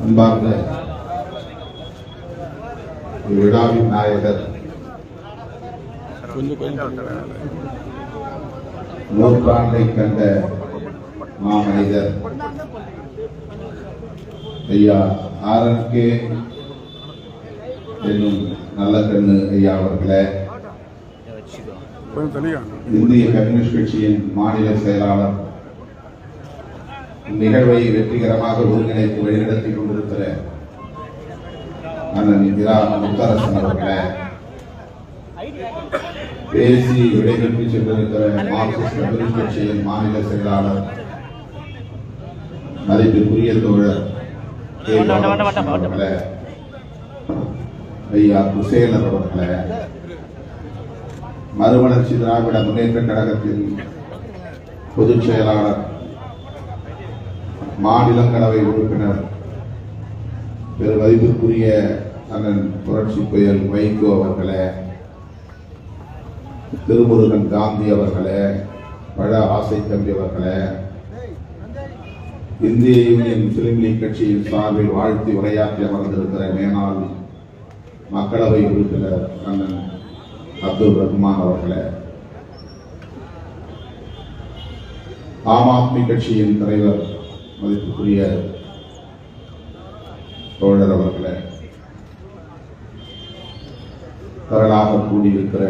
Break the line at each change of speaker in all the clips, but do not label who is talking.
அன்பார்ந்த விழாவின் நாயகர் நூற்றாண்டை கண்ட மாமனிதர் ஐயா RNK என்னும் நல்ல கண்ணு ஐயா அவர்களே, இந்திய கம்யூனிஸ்ட் கட்சியின் மாநில செயலாளர், நிகழ்வை வெற்றிகரமாக ஒருங்கிணைத்து வழிநடத்திக் கொண்டிருக்கிற அண்ணன் இரா முத்தரசன் அவர்களே, பேசி விடைபெற்று சென்றிருக்கிற மார்க்சிஸ்ட் கம்யூனிஸ்ட் கட்சியின் மாநில செயலாளர், மதிப்பிற்குரிய தோழர் அவர்களே, ஐயா குசேலர் அவர்களே, மறுமலர்ச்சி திராவிட முன்னேற்ற கழகத்தின் பொதுச் செயலாளர், மாநிலங்களவை உறுப்பினர், பெரு மதிப்பிற்குரிய அண்ணன் புரட்சி புயல் வைகோ அவர்களே, திருமுருகன் காந்தி அவர்களே, பழ ஆசை தம்பி அவர்களே, இந்திய யூனியன் முஸ்லிம் லீக் கட்சியின் சார்பில் வாழ்த்தி உரையாற்றி அமர்ந்திருக்கிற மேனாள் மக்களவை உறுப்பினர் அண்ணன் அப்துல் ரஹ்மான் அவர்களே, ஆம் ஆத்மி கட்சியின் தலைவர் மதிப்புக்குரிய தோழர் அவர்களே, பரவலாக கூடியிருக்கிற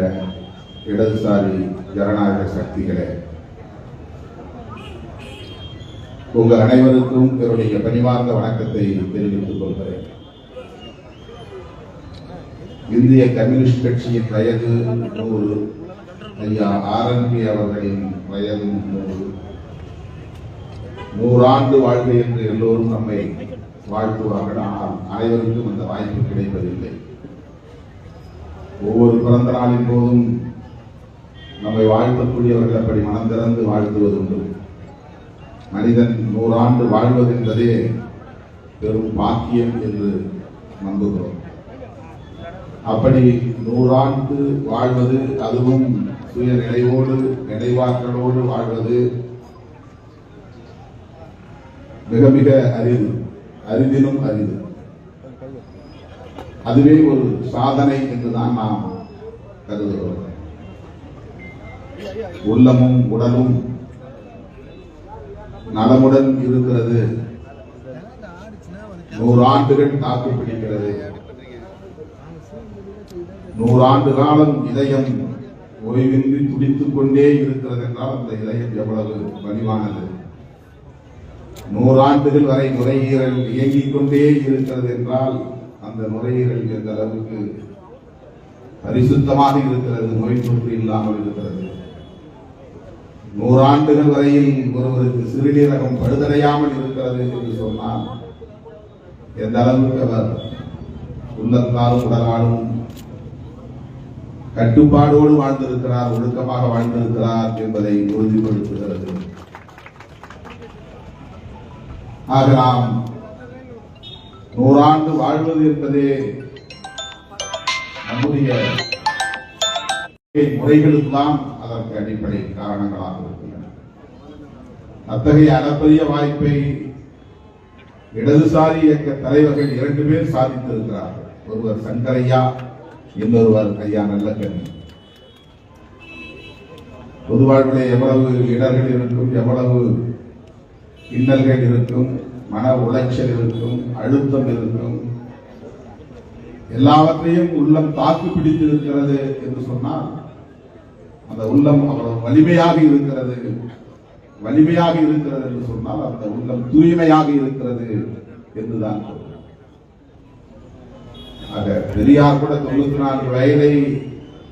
இடதுசாரி ஜனநாயக சக்திகளே, உங்கள் அனைவருக்கும் என்னுடைய பணிவார்ந்த வணக்கத்தை தெரிவித்துக் கொள்கிறேன். இந்திய கம்யூனிஸ்ட் கட்சியின் வயது 100, ஐயா RNK அவர்களின் வயது 100 ஆண்டு வாழ்க என்று எல்லோரும் நம்மை வாழ்த்துவார்கள். ஆனால் அனைவருக்கும் அந்த வாய்ப்பு கிடைப்பதில்லை. ஒவ்வொரு பிறந்த நாளின் போதும் நம்மை வாழ்த்தக்கூடியவர்கள் அப்படி மனம் திறந்து வாழ்த்துவதுண்டு. மனிதன் 100 ஆண்டு வாழ்வது என்பதே பெரும் பாக்கியம் என்று நம்புகிறோம். அப்படி 100 ஆண்டு வாழ்வது, அதுவும் சுய நிலைவோடு நினைவாற்றலோடு வாழ்வது மிக மிக அரிது, அரிதிலும் அரிது. அதுவே ஒரு சாதனை என்றுதான் நாம் கருதுகிறோம். உள்ளமும் உடலும் நலமுடன் இருக்கிறது, 100 ஆண்டுகள் தாக்கு பிடிக்கிறது. 100 ஆண்டு காலம் இதயம் ஓய்வின்றி துடித்துக் கொண்டே இருக்கிறது என்றால் அந்த இதயம் எவ்வளவு வலிவானது. 100 ஆண்டுகள் வரை நுரையீரல் இயங்கிக் கொண்டே இருக்கிறது என்றால் அந்த நுரையீரல் எந்த அளவுக்கு பரிசுத்தமாக இருக்கிறது, நோய் தொற்று இல்லாமல் இருக்கிறது. 100 ஆண்டுகள் வரையில் ஒருவருக்கு சிறுநீரகம் பழுதடையாமல் இருக்கிறது என்று சொன்னால் எந்த அளவுக்கு அவர் உள்ளத்தாலும் உடலாலும் கட்டுப்பாடோடு வாழ்ந்திருக்கிறார், ஒழுக்கமாக வாழ்ந்திருக்கிறார் என்பதை உறுதிப்படுத்துகிறது. ஆக நாம் 100 ஆண்டு வாழ்வது என்பதே நம்முடைய முறைகளுக்கெல்லாம் அதற்கு அடிப்படை காரணங்களாக இருக்கின்றன. அத்தகைய அளப்பரிய வாய்ப்பை இடதுசாரி இயக்க தலைவர்கள் 2 பேர் சாதித்திருக்கிறார்கள். ஒருவர் சங்கரையா, இன்னொருவர் ஐயா நல்லக்கண்ணு. பொது வாழ்விலே எவ்வளவு இடர்கள் இருக்கும், எவ்வளவு இன்னல்கள் இருக்கும், மன உளைச்சல் இருக்கும், அழுத்தம் இருக்கும், எல்லாவற்றையும் உள்ளம் தாக்கு பிடித்திருக்கிறது என்று சொன்னால் அந்த உள்ளம் அவ்வளவு வலிமையாக இருக்கிறது. வலிமையாக இருக்கிறது என்று சொன்னால் அந்த உள்ளம் தூய்மையாக இருக்கிறது என்றுதான். ஆக பெரியார் கூட 94 வயதை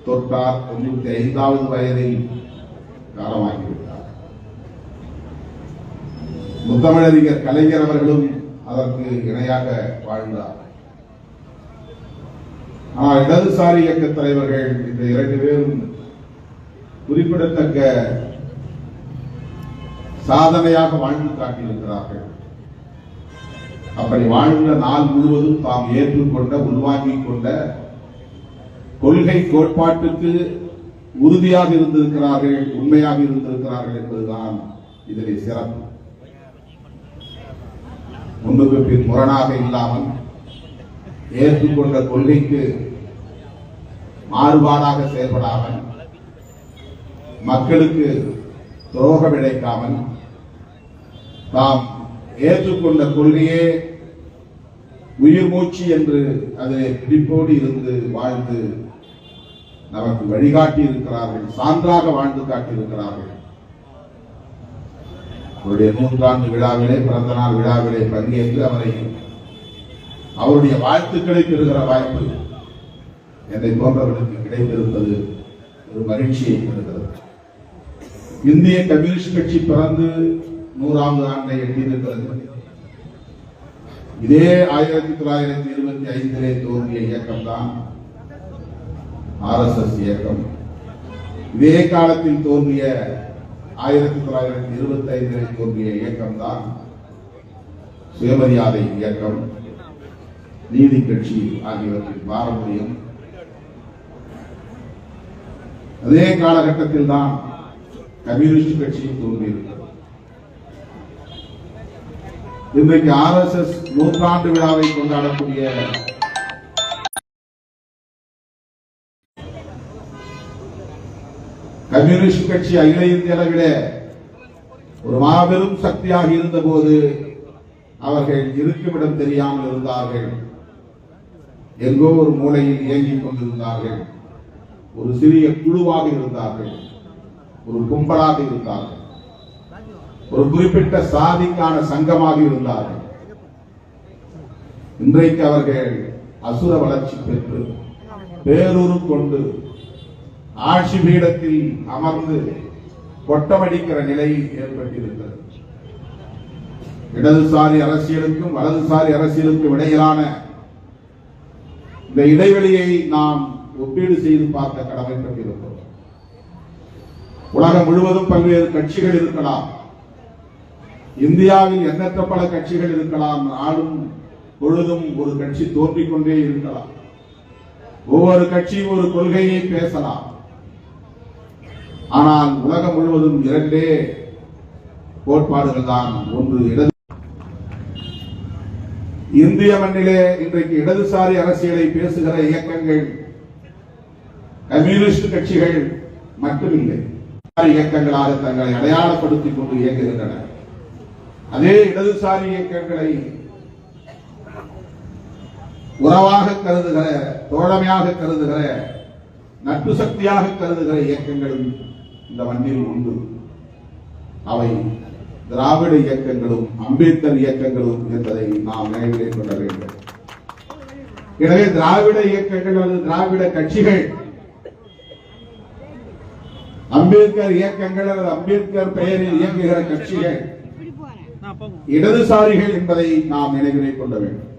தொட்டார், 95வது வயதில் காலமாகிவிட்டார். முத்தமிழறிஞர் கலைஞர் அவர்களும் அதற்கு இணையாக வாழ்ந்தார். ஆனால் இடதுசாரி இயக்க தலைவர்கள் இந்த 2 பேரும் குறிப்பிடத்தக்க சாதனையாக வாழ்ந்து காட்டியிருக்கிறார்கள். அப்படி வாழ்ந்த நாள் முழுவதும் தாம் ஏற்றுக்கொண்ட, உள்வாங்கிக் கொண்ட கொள்கை கோட்பாட்டுக்கு உறுதியாக இருந்திருக்கிறார்கள், உண்மையாக இருந்திருக்கிறார்கள் என்பதுதான் இதிலே சிறப்பு. முன்னுக்கு பின் முரணாக இல்லாமல் ஏற்றுக்கொண்ட கொள்கைக்கு மாறுபாடாக செயல்படாமல் மக்களுக்கு துரோகம் இழைக்காமல் தாம் ஏற்றுக்கொண்ட கொள்கையே உயிர் மூச்சு என்று அதிலே பிடிப்போடு இருந்து வாழ்ந்து நமக்கு வழிகாட்டி இருக்கிறார்கள், சான்றாக வாழ்ந்து காட்டியிருக்கிறார்கள். அவருடைய 100ஆண்டு விழாவிலே, பிறந்த நாள் விழாவிலே பங்கேற்று அவரை அவருடைய வாழ்த்துக்களை பெறுகிற வாய்ப்பு என்னை போன்றவர்களுக்கு கிடைத்திருப்பது ஒரு மகிழ்ச்சியை தருகிறது. இந்திய கம்யூனிஸ்ட் கட்சி பிறந்து 100வது ஆண்டை எட்டியிருக்கிறது. இதே 1925 தோன்றிய இயக்கம்தான் RSS இயக்கம். இதே காலத்தில் தோன்றிய 1925 தோன்றிய இயக்கம்தான் சுயமரியாதை இயக்கம், நீதி கட்சி ஆகியவற்றின் பாரம்பரியம். அதே காலகட்டத்தில் தான் கம்யூனிஸ்ட் கட்சியும் தோன்றியிருக்கிறது. இன்றைக்கு RSS 100ஆண்டு விழாவை கொண்டாடக்கூடிய கம்யூனிஸ்ட் கட்சி அகில இந்திய அளவில ஒரு மாபெரும் சக்தியாக இருந்த போது அவர்கள் இருக்குமிடம் தெரியாமல் இருந்தார்கள். எங்கோ ஒரு மூலையில் இயங்கிக் கொண்டிருந்தார்கள். ஒரு சிறிய குழுவாக இருந்தார்கள், ஒரு கும்பலாக இருந்தார்கள், ஒரு குறிப்பிட்ட சாதிக்கான சங்கமாக இருந்தார்கள். இன்றைக்கு அவர்கள் அசுர வளர்ச்சி பெற்று பேரூரு கொண்டு ஆட்சி பீடத்தில் அமர்ந்து கொட்டமடிக்கிற நிலை ஏற்பட்டிருக்கிறது. இடதுசாரி அரசியலுக்கும் வலதுசாரி அரசியலுக்கும் இடையிலான இந்த இடைவெளியை நாம் ஒப்பீடு செய்து பார்க்க கடமைப்பட்டிருக்கிறோம். உலகம் முழுவதும் பல்வேறு கட்சிகள் இருக்கலாம், இந்தியாவில் எண்ணற்ற பல கட்சிகள் இருக்கலாம், நாளும் பொழுதும் ஒரு கட்சி தோன்றிக் கொண்டே இருக்கலாம். ஒவ்வொரு கட்சியும் ஒரு கொள்கையை பேசலாம். ஆனால் உலகம் முழுவதும் இரண்டே கோட்பாடுகள் தான். ஒன்று இடது. இந்திய மண்ணிலே இன்றைக்கு இடதுசாரி அரசியலை பேசுகிற இயக்கங்கள் கம்யூனிஸ்ட் கட்சிகள் மட்டுமில்லை, இயக்கங்களாக தங்களை அடையாளப்படுத்திக் கொண்டு இயங்குகின்றன. அதே இடதுசாரி இயக்கங்களை உறவாக கருதுகிற, தோழமையாக கருதுகிற, நட்பு சக்தியாக கருதுகிற இயக்கங்களும் இந்த மண்ணில் உண்டு. அவை திராவிட இயக்கங்களும் அம்பேத்கர் இயக்கங்களும் என்பதை நாம் நினைவிலே கொள்ள வேண்டும். எனவே திராவிட இயக்கங்கள் அல்லது திராவிட கட்சிகள், அம்பேத்கர் இயக்கங்கள் அல்லது அம்பேத்கர் பெயரில் இயங்குகிற கட்சிகள் இடதுசாரிகள் என்பதை நாம் நினைவிலே கொள்ள வேண்டும்.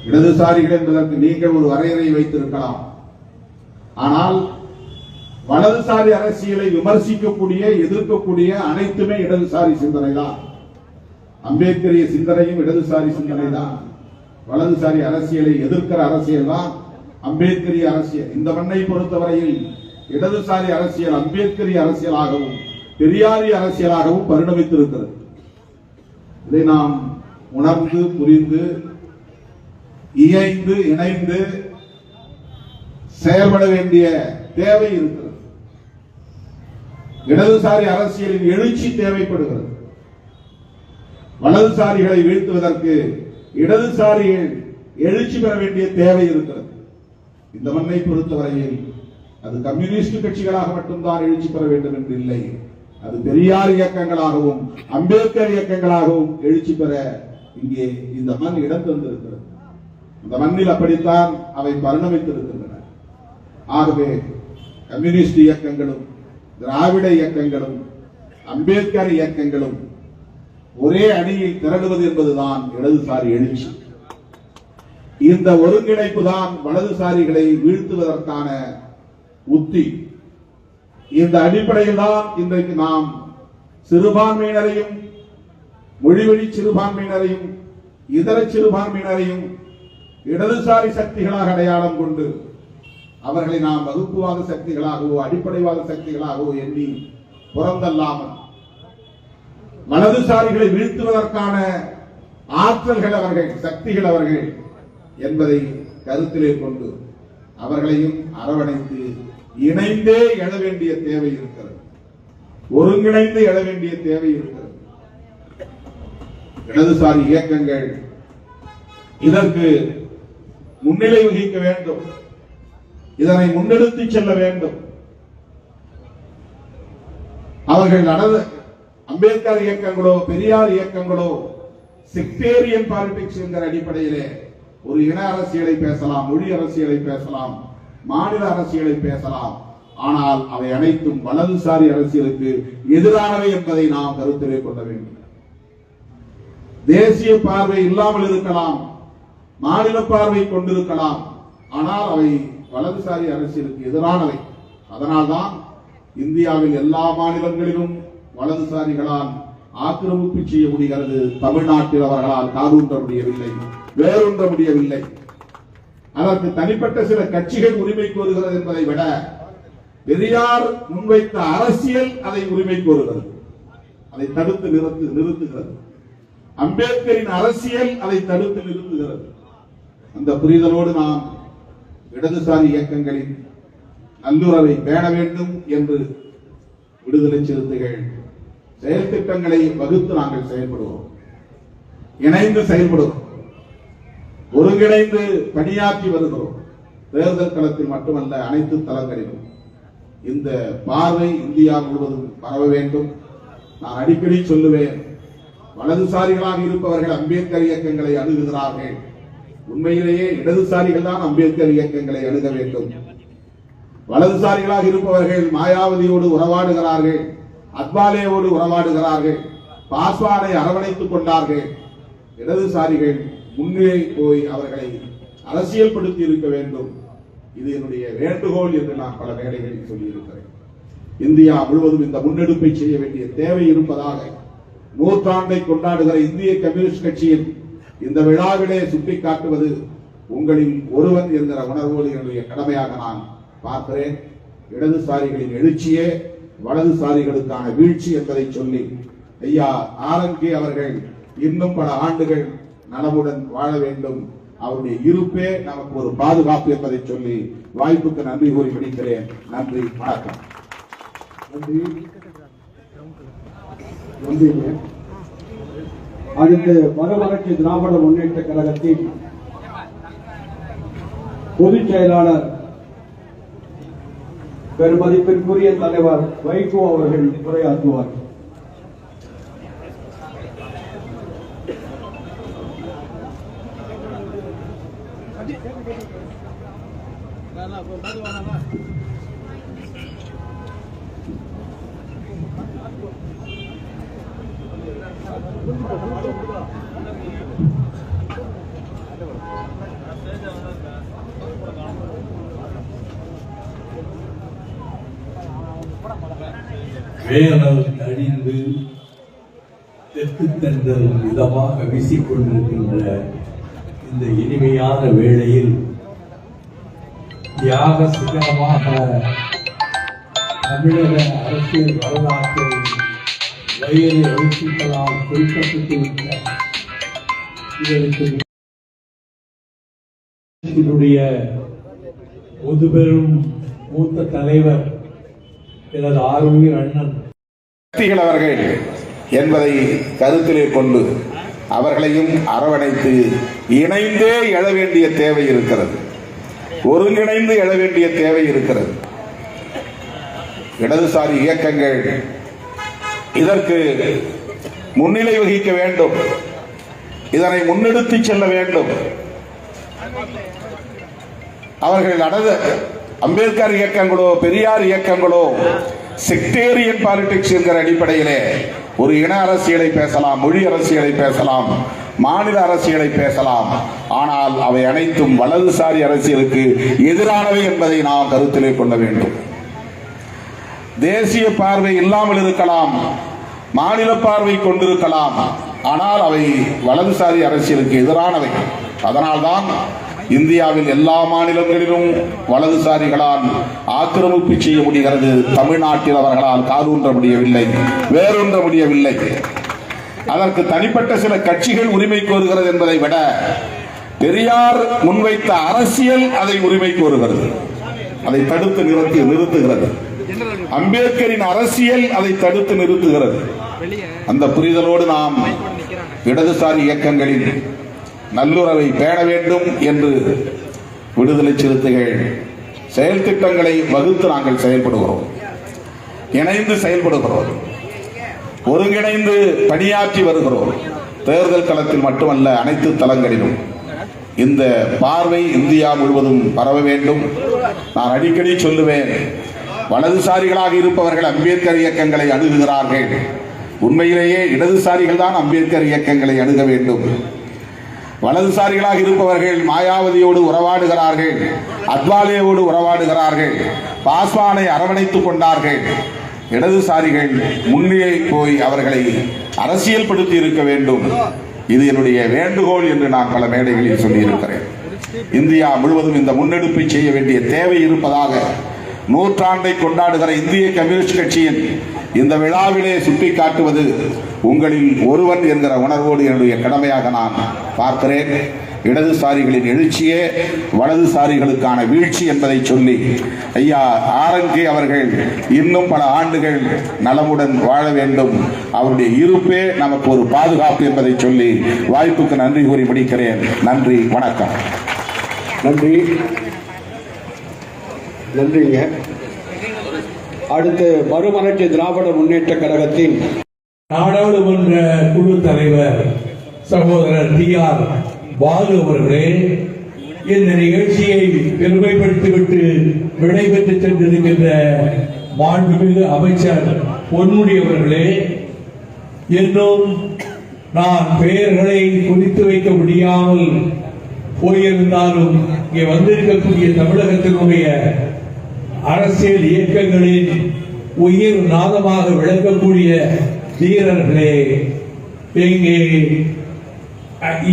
இடதுசாரிகள் என்பதற்கு நீங்கள் ஒரு வரையறை வைத்திருக்கலாம். ஆனால் வலதுசாரி அரசியலை விமர்சிக்கக்கூடிய, எதிர்க்கக்கூடிய அனைத்துமே இடதுசாரி சிந்தனை தான். அம்பேத்கரிய சிந்தனையும் இடதுசாரி சிந்தனை தான். வலதுசாரி அரசியலை எதிர்க்கிற அரசியல் தான் அம்பேத்கரிய அரசியல். இந்த மண்ணை பொறுத்தவரையில் இடதுசாரி அரசியல் அம்பேத்கரிய அரசியலாகவும் பெரியாரிய அரசியலாகவும் பரிணமித்திருக்கிறது. இதை நாம் உணர்ந்து புரிந்து இயைந்து இணைந்து செயல்பட வேண்டிய தேவை இருக்கிறது. இடதுசாரி அரசியலின் எழுச்சி தேவைப்படுகிறது. வலதுசாரிகளை வீழ்த்துவதற்கு இடதுசாரிகள் எழுச்சி பெற வேண்டிய தேவை இருக்கிறது. இந்த மண்ணை பொறுத்தவரையில் அது கம்யூனிஸ்ட் கட்சிகளாக மட்டும்தான் எழுச்சி பெற வேண்டும் என்று இல்லை. அது பெரியார் இயக்கங்களாகவும் அம்பேத்கர் இயக்கங்களாகவும் எழுச்சி பெற இங்கே இந்த மண் இடம் தந்திருக்கிறது. இந்த மண்ணில் அப்படித்தான் அவை பரிணமித்திருக்கின்றன. ஆகவே கம்யூனிஸ்ட் இயக்கங்களும் திராவிட இயக்கங்களும் அம்பேத்கர் இயக்கங்களும் ஒரே அணியில் திரளுவது என்பதுதான் இடதுசாரி எழுச்சி. இந்த ஒருங்கிணைப்பு தான் வலதுசாரிகளை வீழ்த்துவதற்கான உத்தி. இந்த அடிப்படையில் தான் இன்றைக்கு நாம் சிறுபான்மையினரையும், மொழிவழி சிறுபான்மையினரையும், இதர சிறுபான்மையினரையும் இடதுசாரி சக்திகளாக அடையாளம் கொண்டு அவர்களை நாம் வகுப்புவாத சக்திகளாகவோ அடிப்படைவாத சக்திகளாகவோ எண்ணி புறந்தல்லாமல் வலதுசாரிகளை வீழ்த்துவதற்கான ஆற்றல்கள் அவர்கள், சக்திகள் அவர்கள் என்பதை கருத்திலே கொண்டு அவர்களையும் அரவணைத்து இணைந்தே எழ வேண்டிய தேவை இருக்கிறது. ஒருங்கிணைந்து எழ வேண்டிய தேவை இருக்கிறது. இடதுசாரி இயக்கங்கள் இதற்கு முன்னிலை வகிக்க வேண்டும். இதனை முன்னெடுத்து செல்ல வேண்டும். அவர்கள் நடந்த அம்பேத்கர் இயக்கங்களோ பெரியார் இயக்கங்களோ செக்டேரியன் பாலிடிக்ஸ் என்கிற அடிப்படையிலே ஒரு இன அரசியலை பேசலாம், மொழி அரசியலை பேசலாம், மாநில அரசியலை பேசலாம். ஆனால் அவை அனைத்தும் வலதுசாரி அரசியலுக்கு எதிரானவை என்பதை நாம் கருத்திலே கொள்ள வேண்டும். தேசிய பார்வை இல்லாமல் இருக்கலாம், மாநில பார்வை கொண்டிருக்கலாம், ஆனால் அவை வலதுசாரி அரசியலுக்கு எதிரானவை. அதனால்தான் இந்தியாவில் எல்லா மாநிலங்களிலும் வலதுசாரிகளால் ஆக்கிரமிப்பு செய்ய முடிகிறது. தமிழ்நாட்டில் அவர்களால் காலூன்ற முடியவில்லை, வேறொன்ற முடியவில்லை. அதற்கு தனிப்பட்ட சில கட்சிகள் உரிமை கோருகிறது என்பதை விட பெரியார் முன்வைத்த அரசியல் அதை உரிமை கோருகிறது, அதை தடுத்து நிறுத்துகிறது. அம்பேத்கரின் அரசியல் அதை தடுத்து நிறுத்துகிறது. அந்த புரிதலோடு நாம் இடதுசாரி இயக்கங்களின் நல்லுறவை பேண வேண்டும் என்று விடுதலை சிறுத்தைகள் செயல் திட்டங்களை வகுத்து நாங்கள் செயல்படுவோம், இணைந்து செயல்படுவோம், ஒருங்கிணைந்து பணியாற்றி வருகிறோம். தேர்தல் களத்தில் மட்டுமல்ல, அனைத்து தளங்களிலும் இந்த பார்வை இந்தியா முழுவதும் பரவ வேண்டும். நான் அடிக்கடி சொல்லுவேன், வலதுசாரிகளாக இருப்பவர்கள் அம்பேத்கர் இயக்கங்களை அணுகுகிறார்கள். உண்மையிலேயே இடதுசாரிகள் தான் அம்பேத்கர் இயக்கங்களை அணுக வேண்டும். வலதுசாரிகளாக இருப்பவர்கள் மாயாவதியோடு உறவாடுகிறார்கள், அத்வாலேயோடு உறவாடுகிறார்கள், பாஸ்வானை அரவணைத்துக் கொண்டார்கள். இடதுசாரிகள் முன்னே போய் அவர்களை அரசியல்படுத்தி இருக்க வேண்டும். இது என்னுடைய வேண்டுகோள் என்று நான் பல வேளைகளில் சொல்லியிருக்கிறேன். இந்தியா முழுவதும் இந்த முன்னெடுப்பை செய்ய வேண்டிய தேவை இருப்பதாக நூற்றாண்டை கொண்டாடுகிற இந்திய கம்யூனிஸ்ட் கட்சியின் இந்த விழாவிலே சுட்டிக்காட்டுவது உங்களில் ஒருவன் என்கிற உணர்வோடு என்னுடைய கடமையாக நான் பார்க்கிறேன். இடதுசாரிகளின் எழுச்சியே வலதுசாரிகளுக்கான வீழ்ச்சி என்பதை சொல்லி, ஐயா ஆரங்கி அவர்கள் இன்னும் பல ஆண்டுகள் நலமுடன் வாழ வேண்டும், அவருடைய இருப்பே நமக்கு ஒரு பாதுகாப்பு என்பதை சொல்லி வாய்ப்புக்கு நன்றி கூறி முடிக்கிறேன். நன்றி, வணக்கம்.
அடுத்து மறுமலர்ச்சி திராவிட முன்னேற்ற கழகத்தின் பொதுச் செயலாளர் பெருமதிப்பிற்குரிய தலைவர் வைகோ அவர்கள் உரையாற்றுவார்.
வேனல் அழிந்து தெற்கு தென்றல் இதமாக வீசிக்கொண்டிருக்கின்ற இந்த இனிமையான வேளையில் தியாக சிகரமாக தமிழக அரசியல் வரலாற்றில் வயது எழுத்துக்களால் குறிக்கப்பட்டுவிட்ட இதனுடைய முதுபெரும் மூத்த தலைவர் எனது ஆரோக்கிய அண்ணன்
சக்திகள் அவர்கள் என்பதை கருத்திலே கொண்டு அவர்களையும் அரவணைத்து இணைந்தே எழ வேண்டிய தேவை இருக்கிறது, ஒருங்கிணைந்து எழ வேண்டிய தேவை இருக்கிறது. இடதுசாரி இயக்கங்கள் இதற்கு முன்னிலை வகிக்க வேண்டும், இதனை முன்னெடுத்து செல்ல வேண்டும். அவர்கள் அம்பேத்கர் இயக்கங்களோ பெரியார் இயக்கங்களோ செக்டேரியன் பாலிடிக்ஸ் என்கிற அடிப்படையிலே ஒரு இன அரசியலை பேசலாம், மொழி அரசியலை பேசலாம், மாநில அரசியலை பேசலாம். ஆனால் அவை அனைத்தும் வலதுசாரி அரசியலுக்கு எதிரானவை என்பதை நாம் கருத்திலே கொள்ள வேண்டும். தேசிய பார்வை இல்லாமல் இருக்கலாம், மாநில பார்வை கொண்டிருக்கலாம், ஆனால் அவை வலதுசாரி அரசியலுக்கு எதிரானவை. அதனால்தான் இந்தியாவில் எல்லா மாநிலங்களிலும் வலதுசாரிகளால் ஆக்கிரமிப்பு செய்ய முடிகிறது. தமிழ்நாட்டில் அவர்களால் காலூன்ற முடியவில்லை, வேறொன்ற முடியவில்லை. அதற்கு தனிப்பட்ட சில கட்சிகள் உரிமை கோருகிறது என்பதை விட பெரியார் முன்வைத்த அரசியல் அதை உரிமை கோருகிறது, அதை தடுத்து நிறுத்துகிறது. அம்பேத்கரின் அரசியல் அதை தடுத்து நிறுத்துகிறது. அந்த புரிதலோடு நாம் இடதுசாரி இயக்கங்களின் நல்லுறவை பேண வேண்டும் என்று விடுதலை சிறுத்தைகள் செயல் திட்டங்களை வகுத்து நாங்கள் செயல்படுகிறோம், இணைந்து செயல்படுகிறோம், ஒருங்கிணைந்து பணியாற்றி வருகிறோம். தேர்தல் களத்தில் மட்டுமல்ல, அனைத்து தளங்களிலும் இந்த பார்வை இந்தியா முழுவதும் பரவ வேண்டும். நான் அடிக்கடி சொல்லுவேன், வலதுசாரிகளாக இருப்பவர்கள் அம்பேத்கர் இயக்கங்களை அணுகுகிறார்கள். உண்மையிலேயே இடதுசாரிகள் தான் அம்பேத்கர் இயக்கங்களை அணுக வேண்டும். வலதுசாரிகளாக இருப்பவர்கள் மாயாவதியோடு உறவாடுகிறார்கள், அத்வாலேயோடு உறவாடுகிறார்கள், பாஸ்வானை அரவணைத்துக் கொண்டார்கள். இடதுசாரிகள் முன்னே போய் அவர்களை அரசியல்படுத்தி இருக்க வேண்டும். இது என்னுடைய வேண்டுகோள் என்று நான் பல மேடைகளில் சொல்லியிருக்கிறேன். இந்தியா முழுவதும் இந்த முன்னெடுப்பை செய்ய வேண்டிய தேவை இருப்பதாக நூற்றாண்டை கொண்டாடுகிற இந்திய கம்யூனிஸ்ட் கட்சியின் இந்த விழாவிலே சுட்டிக்காட்டுவது உங்களில் ஒருவன் என்கிற உணர்வோடு என்னுடைய கடமையாக நான் பார்க்கிறேன். இடதுசாரிகளின் எழுச்சியே வலதுசாரிகளுக்கான வீழ்ச்சி என்பதை சொல்லி, ஐயா ஆரங்கே அவர்கள் இன்னும் பல ஆண்டுகள் நலமுடன் வாழ வேண்டும், அவருடைய இருப்பே நமக்கு ஒரு பாதுகாப்பு என்பதை சொல்லி வாய்ப்புக்கு நன்றி கூறி முடிக்கிறேன். நன்றி, வணக்கம்.
நன்றி, நன்றிங்க. அடுத்து மறுமலர்ச்சி திராவிட முன்னேற்ற கழகத்தின்
நாடாளுமன்ற குழு தலைவர் சகோதரர் டி.ஆர். பாலு அவர்களே, இந்த நிகழ்ச்சியை பெருமைப்படுத்திவிட்டு விடைபெற்று சென்றிருக்கின்ற மாண்புமிகு அமைச்சர் பொன்முடி அவர்களே, இன்னும் நான் பெயர்களை குறித்து வைக்க முடியாமல் போயிருந்தாலும் இங்கே வந்திருக்கக்கூடிய தமிழகத்தினுடைய அரசியல் இயக்கங்களின் உயிர் நாதமாக விளங்கக்கூடிய வீரர்களே, இங்கே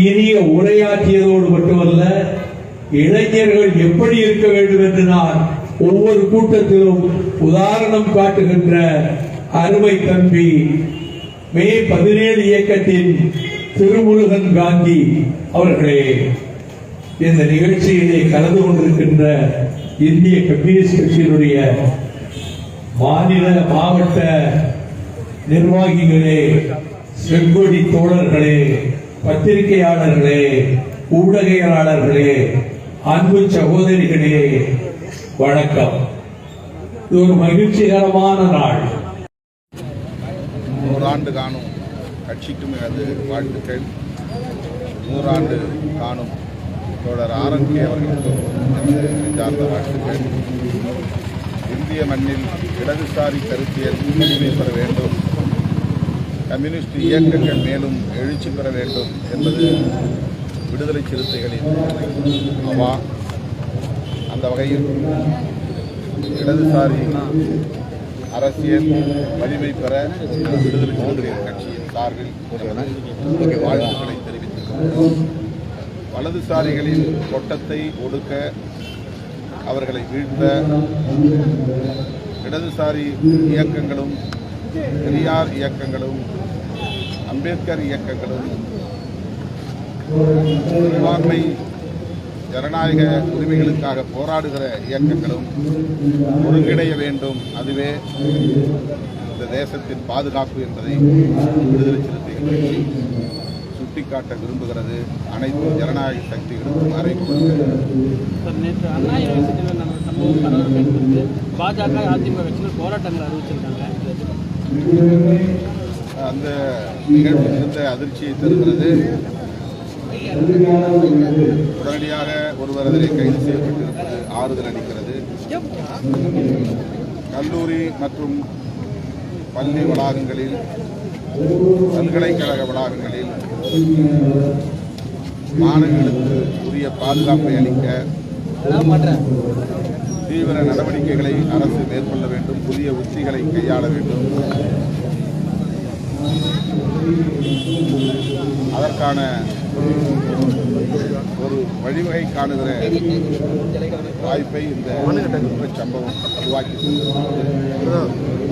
இனிய உரையாற்றியதோடு மட்டுமல்ல, இளைஞர்கள் எப்படி இருக்க வேண்டும் என்று நான் ஒவ்வொரு கூட்டத்திலும் உதாரணம் காட்டுகின்ற அருமை தம்பி மே 17 இயக்கத்தின் திருமுருகன் காந்தி அவர்களே, இந்த நிகழ்ச்சியிலே கலந்து கொண்டிருக்கின்ற இந்திய கம்யூனிஸ்ட் கட்சியினுடைய மாநில மாவட்ட நிர்வாகிகளே, செங்கொடி தோழர்களே, பத்திரிகையாளர்களே, ஊடகையாளர்களே, அன்பு சகோதரிகளே, வணக்கம். இது ஒரு மகிழ்ச்சிகரமான நாள்.
100 ஆண்டு காணும் கட்சிக்கும் எனது வாழ்த்துக்கள். 100 ஆண்டு காணும் தோழர் ஆரங்கே அவர்களுக்கும் எனது நெஞ்சார்ந்த வாழ்த்துக்கள். இந்திய மண்ணில் இடதுசாரி கருத்தியல் வலிமை பெற வேண்டும், கம்யூனிஸ்ட் இயக்கங்கள் மேலும் எழுச்சி பெற வேண்டும் என்பது விடுதலை சிறுத்தைகளின் அவா. அந்த வகையில் இடதுசாரி அரசியல் வலிமை பெற விடுதலை சிறுத்தைகள் கட்சியின் சார்பில் வாழ்த்துக்களை தெரிவித்துள்ளோம். வலதுசாரிகளின் கொட்டத்தை ஒடுக்க, அவர்களை வீழ்த்த இடதுசாரி இயக்கங்களும் பெரியார் இயக்கங்களும் அம்பேத்கர் இயக்கங்களும் சிறுபான்மை ஜனநாயக உரிமைகளுக்காக போராடுகிற இயக்கங்களும் ஒருங்கிணைய வேண்டும். அதுவே இந்த தேசத்தின் பாதுகாப்பு என்பதை விடுதலை சிறுத்தைகள் கட்சி சுட்டிக்காட்ட விரும்புகிறது. அனைத்து ஜனநாயக சக்திகளுக்கும்
நேற்று அண்ணா யூனிவர்சிட்டியில் நடந்த சம்பவம் பரபரப்பு ஏற்படுத்தி பாஜக அதிமுக கட்சிகள் போராட்டங்கள் அறிவிச்சிருக்காங்க.
அந்த நிகழ்வு இருந்த அதிர்ச்சியை தருகிறது. உடனடியாக ஒருவர் அதிலே கைது செய்யப்பட்டிருப்பது ஆறுதல் அளிக்கிறது. கல்லூரி மற்றும் பள்ளி வளாகங்களில், பல்கலைக்கழக வளாகங்களில் மாணவர்களுக்கு உரிய பாதுகாப்பை அளிக்க தீவிர நடவடிக்கைகளை அரசு மேற்கொள்ள வேண்டும், புதிய உத்திகளை கையாள வேண்டும். அதற்கான ஒரு வழிவகை காணுகிற வாய்ப்பை இந்த சம்பவம் உருவாக்கி.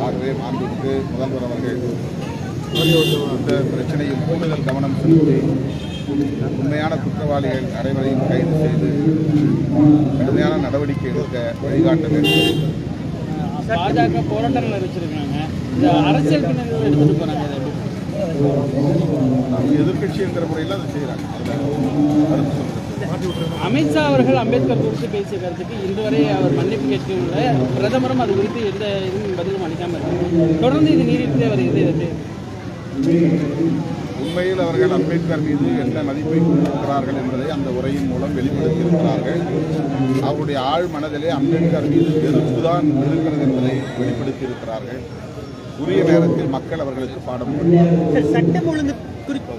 ஆகவே மாண்புமிகு முதல்வர் அவர்கள் இந்த பிரச்சனையில் கூடுதல் கவனம் செலுத்தி உண்மையான குற்றவாளிகள் அனைவரையும் கைது செய்து கடுமையான நடவடிக்கை எடுக்க வழிகாட்ட வேண்டும்.
பாஜக போராட்டங்கள் அறிவிச்சிருக்காங்க. இந்த அரசியல் பின்னணியில் எடுத்துட்டு போறாங்க. இதை எப்படி?
அவங்க எதிர்க்கட்சி என்கிற முறையில் அதை செய்கிறாங்க.
அமித்ஷா அவர்கள் அம்பேத்கர் குறித்து பேசிய கருத்துக்கு இன்று வரை அவர் மன்னிப்பு கேட்கவில்லை. பிரதமரும் அது குறித்து எந்த இதுவும் பதிலும் அளிக்காமல் இருக்காங்க. தொடர்ந்து இது நீடித்தே வருகிறது. இது
உண்மையில் அவர்கள் அம்பேத்கர் மீது என்ன மதிப்பை கொண்டிருக்கிறார்கள் என்பதை அந்த உரையின் மூலம் வெளிப்படுத்தியிருக்கிறார்கள். அவருடைய ஆழ் மனதிலே அம்பேத்கர் மீது வெறுப்புதான் இருக்கிறது என்பதை வெளிப்படுத்தியிருக்கிறார்கள். உரிய நேரத்தில் மக்கள் அவர்களுக்கு பாடம்
சட்டம் ஒழுங்கு குறித்து